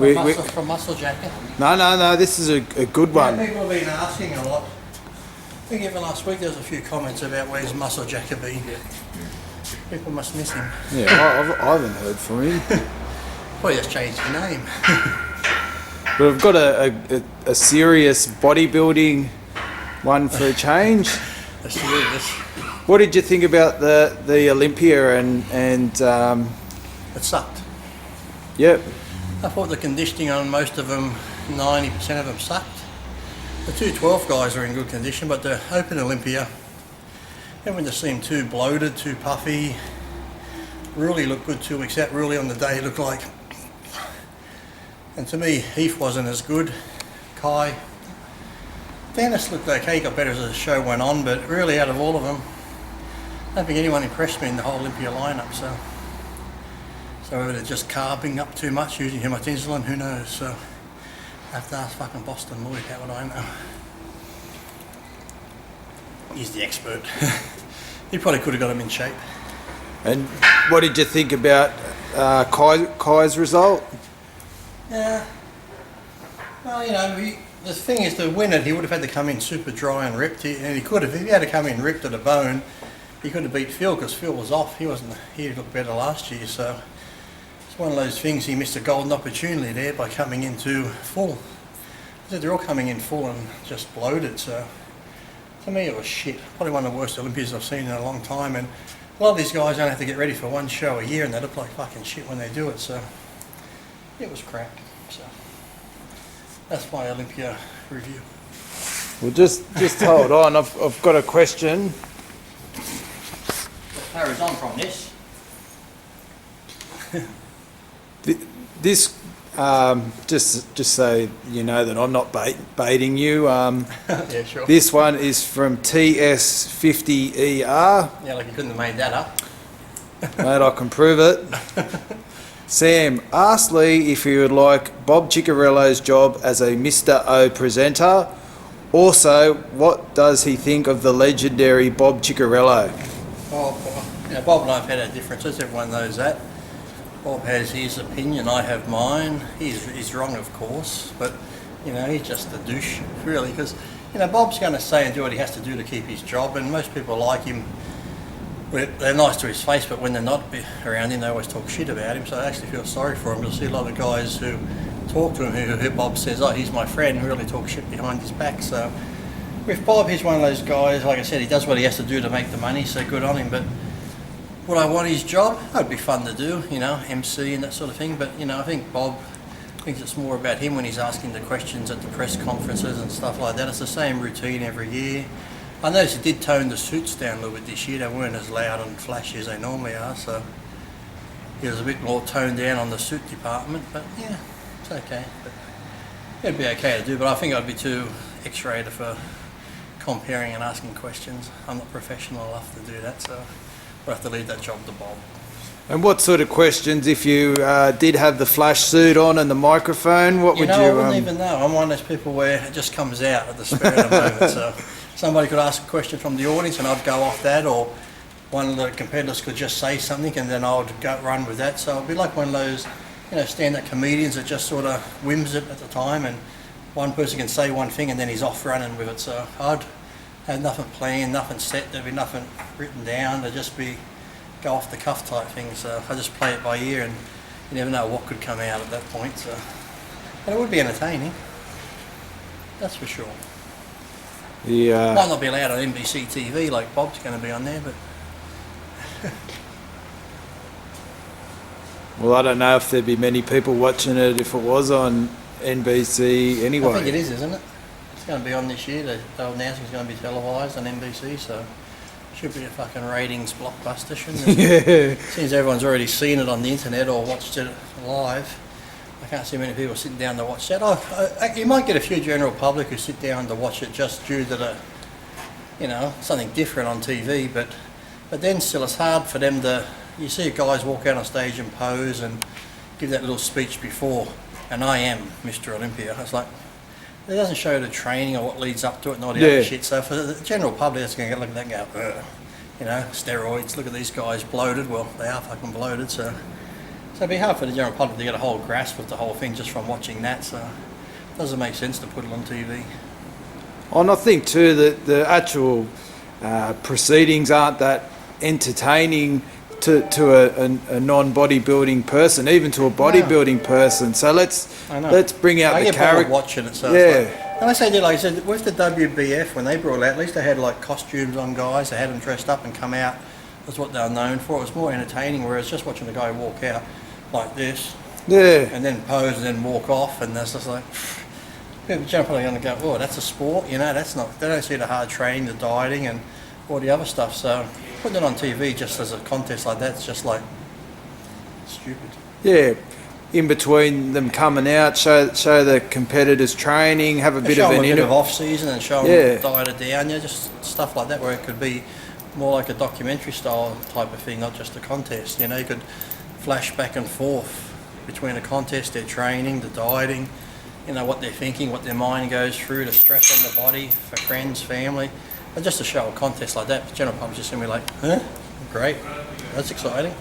From Muscle Jacket. No, this is a good one. Yeah, people have been asking a lot. I think even last week there was a few comments about where's Muscle Jacket been. People must miss him. Yeah, I haven't heard from him. Probably just changed his name. But we've got a serious bodybuilding one for a change. A serious. What did you think about the Olympia and It sucked. Yep. I thought the conditioning on most of them, 90% of them sucked. The 212 guys are in good condition, but the Open Olympia, everyone just seemed too bloated, too puffy. Really looked good 2 weeks out. Really on the day looked like. And to me, Heath wasn't as good. Kai. Dennis looked okay, he got better as the show went on, but really out of all of them, I don't think anyone impressed me in the whole Olympia lineup. So whether they're just carving up too much, using too much insulin, who knows? So I have to ask fucking Boston Lloyd, how would I know? He's the expert. He probably could have got him in shape. And what did you think about Kai's result? Yeah. Well, you know, the thing is, to win it, he would have had to come in super dry and ripped. And he could have, if he had to come in ripped to the bone, he could have beat Phil because Phil was off. He looked better last year, so it's one of those things. He missed a golden opportunity there by coming in too full. I said they're all coming in full and just bloated. So to me, it was shit. Probably one of the worst Olympias I've seen in a long time. And a lot of these guys don't have to get ready for one show a year, and they look like fucking shit when they do it. So it was crap. So that's my Olympia review. Well, just hold on. I've got a question. Carries on from this. This just so you know that I'm not baiting you. Yeah, sure. This one is from TS50ER. Yeah, like you couldn't have made that up. Mate, I can prove it. Sam, ask Lee if he would like Bob Cicherillo's job as a Mr O presenter. Also, what does he think of the legendary Bob Cicherillo? Oh, you know, Bob and I have had our differences, everyone knows that. Bob has his opinion, I have mine. He's wrong, of course, but you know, he's just a douche, really, because you know, Bob's going to say and do what he has to do to keep his job, and most people like him. They're nice to his face, but when they're not around him, they always talk shit about him, so I actually feel sorry for him. You'll see a lot of guys who talk to him who Bob says, oh, he's my friend, who really talk shit behind his back. So with Bob, he's one of those guys, like I said, he does what he has to do to make the money, so good on him. But would I want his job? That'd be fun to do, you know, MC and that sort of thing. But, you know, I think Bob thinks it's more about him when he's asking the questions at the press conferences and stuff like that. It's the same routine every year. I noticed he did tone the suits down a little bit this year. They weren't as loud and flashy as they normally are, so he was a bit more toned down on the suit department. But yeah, it's okay. But it'd be okay to do, but I think I'd be too X-rated for comparing and asking questions. I'm not professional enough to do that, so we'll have to leave that job to Bob. And what sort of questions, if you did have the flash suit on and the microphone, what would you... I wouldn't even know. I'm one of those people where it just comes out at the spur of the moment. So somebody could ask a question from the audience and I'd go off that, or one of the competitors could just say something and then I would go run with that. So it'd be like one of those, you know, stand-up comedians that just sort of whims it at the time, and one person can say one thing and then he's off running with it. So I'd have nothing planned, nothing set, there'd be nothing written down, there'd just be go off the cuff type thing. So I just play it by ear, and you never know what could come out at that point. So, but it would be entertaining, that's for sure. Yeah. Might not be allowed on NBC TV like Bob's going to be on there, but Well, I don't know if there'd be many people watching it if it was on NBC anyway. I think it is, isn't it? It's going to be on this year. They're announcing it's going to be televised on NBC, so should be a fucking ratings blockbuster, shouldn't it? Yeah. Since everyone's already seen it on the internet or watched it live, I can't see many people sitting down to watch that. You might get a few general public who sit down to watch it just due to the, you know, something different on TV, but then still it's hard for them to, you see guys walk out on stage and pose and give that little speech before, and I am Mr Olympia. It's like, it doesn't show the training or what leads up to it and all the other shit. So for the general public, that's going to look at that and go, you know, steroids, look at these guys bloated. Well, they are fucking bloated, so it'd be hard for the general public to get a whole grasp of the whole thing just from watching that, so it doesn't make sense to put it on TV. And I think too that the actual proceedings aren't that entertaining to a non-bodybuilding person, even to a bodybuilding person. So let's bring out I the get bored character. watching it, so Yeah. it's like, unless they did, like I said, with the WBF when they brought it out, at least they had like costumes on guys. They had them dressed up and come out. That's what they were known for. It was more entertaining, whereas just watching the guy walk out like this, Yeah. and then pose and then walk off, and that's just like people jump on and go, oh, that's a sport, you know. That's not. They don't see the hard training, the dieting, and all the other stuff. So putting it on TV just as a contest like that's just like stupid. Yeah. In between them coming out, show the competitors training, have a bit show of them an a bit of off season and show Yeah. them diet it down, just stuff like that, where it could be more like a documentary style type of thing, not just a contest. You know, you could flash back and forth between a contest, their training, the dieting, you know, what they're thinking, what their mind goes through, the stress on the body for friends, family. But just to show a contest like that, the general public just going to be like, huh? Great, that's exciting.